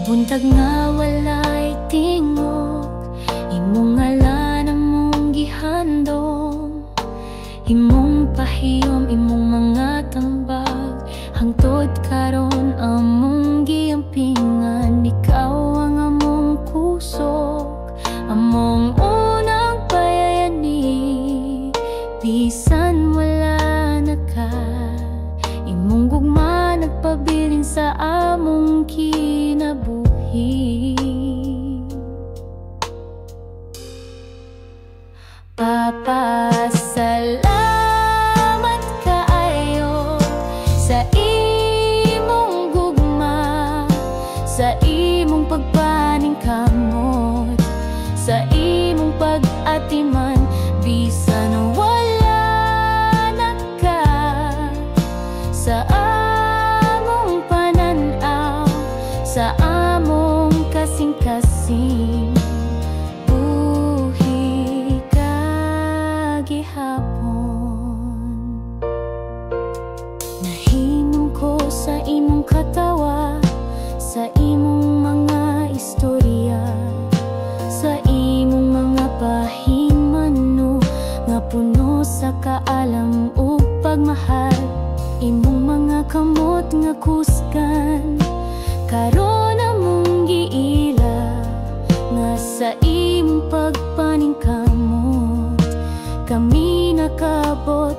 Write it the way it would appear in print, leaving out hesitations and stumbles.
Buntag nga walay tingog, imong ngalan among gihandom. Imong pahiyom, imong mga tambag, hangtod karon among giampingan. Ikaw ang among kusog, among unang bayani. Bisan wala na ka, imong gugma nagpabilin sa among kinabuhi. Papasalamat kaayo sa imong gugma, sa imong pagpaningkamot, sa imong pag-atiman. Bisan wala na ka sa among pananaw, sa among kasing-kasing, buhi ka gihapon. Nahimong ko sa imong katawa, sa imong mga istorya, sa imong mga pahimano nga puno sa kaalam ug pagmahal. Imong mga kamot nga kusgan, karon among giila, nga sa imong pagpaningkamot kami nakabot